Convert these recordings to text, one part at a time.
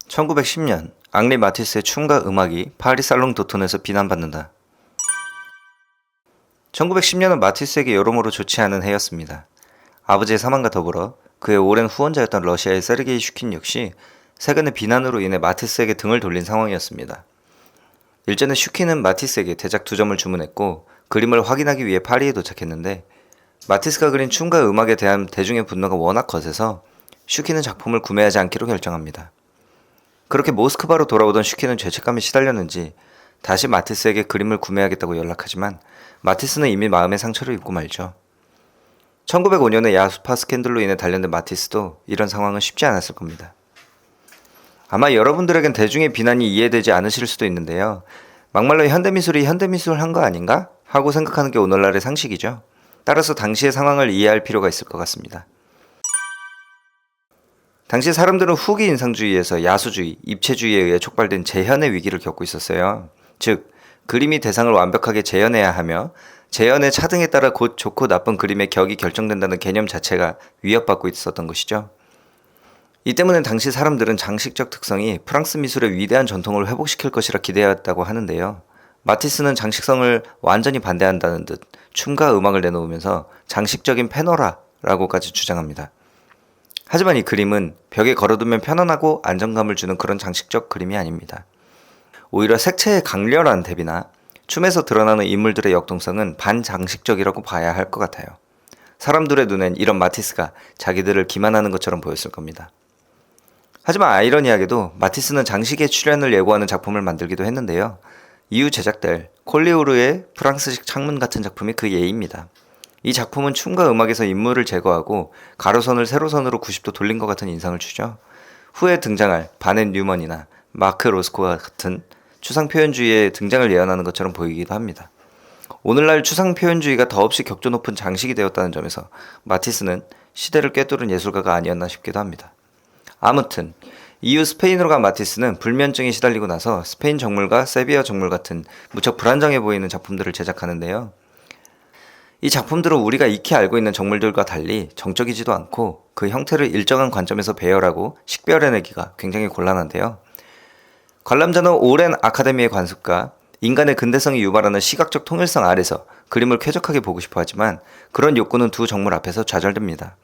1910년 앙리 마티스의 춤과 음악이 파리 살롱 도톤에서 비난받는다. 1910년은 마티스에게 여러모로 좋지 않은 해였습니다. 아버지의 사망과 더불어 그의 오랜 후원자였던 러시아의 세르게이 슈킨 역시 세간의 비난으로 인해 마티스에게 등을 돌린 상황이었습니다. 일전에 슈킨은 마티스에게 대작 2점을 주문했고 그림을 확인하기 위해 파리에 도착했는데 마티스가 그린 춤과 음악에 대한 대중의 분노가 워낙 거세서 슈킨은 작품을 구매하지 않기로 결정합니다. 그렇게 모스크바로 돌아오던 슈킨은 죄책감에 시달렸는지 다시 마티스에게 그림을 구매하겠다고 연락하지만 마티스는 이미 마음의 상처를 입고 말죠. 1905년에 야수파 스캔들로 인해 단련된 마티스도 이런 상황은 쉽지 않았을 겁니다. 아마 여러분들에겐 대중의 비난이 이해되지 않으실 수도 있는데요. 막말로 현대미술이 현대미술한 거 아닌가? 하고 생각하는 게 오늘날의 상식이죠. 따라서 당시의 상황을 이해할 필요가 있을 것 같습니다. 당시 사람들은 후기 인상주의에서 야수주의, 입체주의에 의해 촉발된 재현의 위기를 겪고 있었어요. 즉, 그림이 대상을 완벽하게 재현해야 하며 재현의 차등에 따라 곧 좋고 나쁜 그림의 격이 결정된다는 개념 자체가 위협받고 있었던 것이죠. 이 때문에 당시 사람들은 장식적 특성이 프랑스 미술의 위대한 전통을 회복시킬 것이라 기대했다고 하는데요. 마티스는 장식성을 완전히 반대한다는 듯 춤과 음악을 내놓으면서 장식적인 패너라라고까지 주장합니다. 하지만 이 그림은 벽에 걸어두면 편안하고 안정감을 주는 그런 장식적 그림이 아닙니다. 오히려 색채의 강렬한 대비나 춤에서 드러나는 인물들의 역동성은 반장식적이라고 봐야 할 것 같아요. 사람들의 눈엔 이런 마티스가 자기들을 기만하는 것처럼 보였을 겁니다. 하지만 아이러니하게도 마티스는 장식의 출현을 예고하는 작품을 만들기도 했는데요. 이후 제작될 콜리오르의 프랑스식 창문 같은 작품이 그 예입니다. 이 작품은 춤과 음악에서 인물을 제거하고 가로선을 세로선으로 90도 돌린 것 같은 인상을 주죠. 후에 등장할 바넨 뉴먼이나 마크 로스코와 같은 추상표현주의의 등장을 예언하는 것처럼 보이기도 합니다. 오늘날 추상표현주의가 더없이 격조 높은 장식이 되었다는 점에서 마티스는 시대를 꿰뚫은 예술가가 아니었나 싶기도 합니다. 아무튼 이후 스페인으로 간 마티스는 불면증에 시달리고 나서 스페인 정물과 세비야 정물 같은 무척 불안정해 보이는 작품들을 제작하는데요. 이 작품들은 우리가 익히 알고 있는 정물들과 달리 정적이지도 않고 그 형태를 일정한 관점에서 배열하고 식별해내기가 굉장히 곤란한데요. 관람자는 오랜 아카데미의 관습과 인간의 근대성이 유발하는 시각적 통일성 아래서 그림을 쾌적하게 보고 싶어 하지만 그런 욕구는 두 정물 앞에서 좌절됩니다.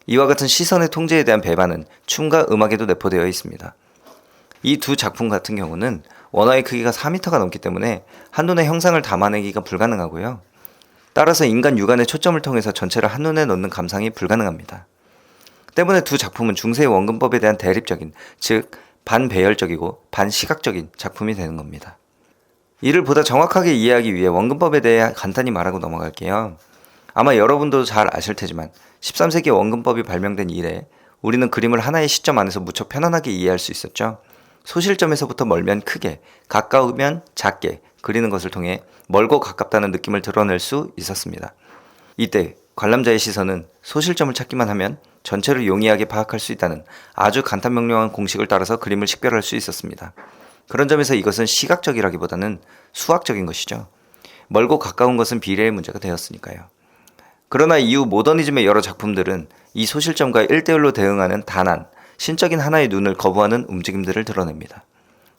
이와 같은 시선의 통제에 대한 배반은 춤과 음악에도 내포되어 있습니다. 이 두 작품 같은 경우는 원화의 크기가 4m가 넘기 때문에 한눈에 형상을 담아내기가 불가능하고요. 따라서 인간 육안의 초점을 통해서 전체를 한눈에 넣는 감상이 불가능합니다. 때문에 두 작품은 중세의 원근법에 대한 대립적인, 즉 반배열적이고 반시각적인 작품이 되는 겁니다. 이를 보다 정확하게 이해하기 위해 원근법에 대해 간단히 말하고 넘어갈게요. 아마 여러분도 잘 아실 테지만 13세기 원근법이 발명된 이래 우리는 그림을 하나의 시점 안에서 무척 편안하게 이해할 수 있었죠. 소실점에서부터 멀면 크게, 가까우면 작게 그리는 것을 통해 멀고 가깝다는 느낌을 드러낼 수 있었습니다. 이때 관람자의 시선은 소실점을 찾기만 하면 전체를 용이하게 파악할 수 있다는 아주 간단명료한 공식을 따라서 그림을 식별할 수 있었습니다. 그런 점에서 이것은 시각적이라기보다는 수학적인 것이죠. 멀고 가까운 것은 비례의 문제가 되었으니까요. 그러나 이후 모더니즘의 여러 작품들은 이 소실점과 1대1로 대응하는 단한, 신적인 하나의 눈을 거부하는 움직임들을 드러냅니다.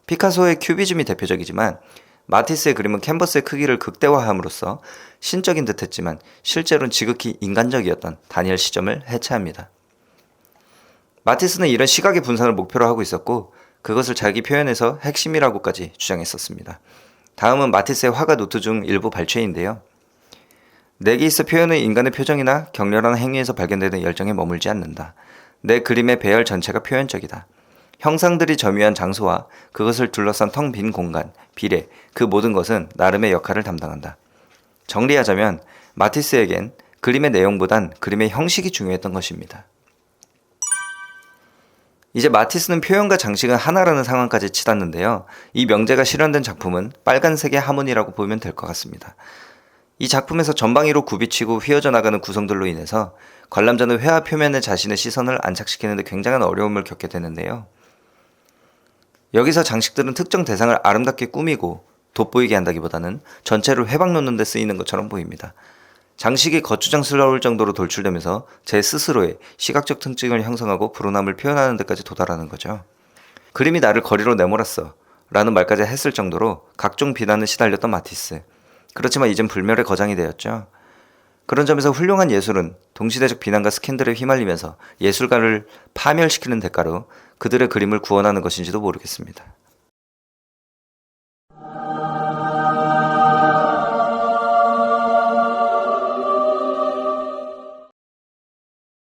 피카소의 큐비즘이 대표적이지만 마티스의 그림은 캔버스의 크기를 극대화함으로써 신적인 듯했지만 실제로는 지극히 인간적이었던 단일 시점을 해체합니다. 마티스는 이런 시각의 분산을 목표로 하고 있었고 그것을 자기 표현에서 핵심이라고까지 주장했었습니다. 다음은 마티스의 화가 노트 중 일부 발췌인데요. 내게 있어 표현은 인간의 표정이나 격렬한 행위에서 발견되는 열정에 머물지 않는다. 내 그림의 배열 전체가 표현적이다. 형상들이 점유한 장소와 그것을 둘러싼 텅 빈 공간, 비례, 그 모든 것은 나름의 역할을 담당한다. 정리하자면 마티스에겐 그림의 내용보단 그림의 형식이 중요했던 것입니다. 이제 마티스는 표현과 장식은 하나라는 상황까지 치닫는데요. 이 명제가 실현된 작품은 빨간색의 하모니라고 보면 될 것 같습니다. 이 작품에서 전방위로 굽이치고 휘어져 나가는 구성들로 인해서 관람자는 회화 표면에 자신의 시선을 안착시키는 데 굉장한 어려움을 겪게 되는데요. 여기서 장식들은 특정 대상을 아름답게 꾸미고 돋보이게 한다기보다는 전체를 회방 놓는 데 쓰이는 것처럼 보입니다. 장식이 거추장스러울 정도로 돌출되면서 제 스스로의 시각적 특징을 형성하고 불온함을 표현하는 데까지 도달하는 거죠. 그림이 나를 거리로 내몰았어 라는 말까지 했을 정도로 각종 비난을 시달렸던 마티스. 그렇지만 이젠 불멸의 거장이 되었죠. 그런 점에서 훌륭한 예술은 동시대적 비난과 스캔들에 휘말리면서 예술가를 파멸시키는 대가로 그들의 그림을 구원하는 것인지도 모르겠습니다.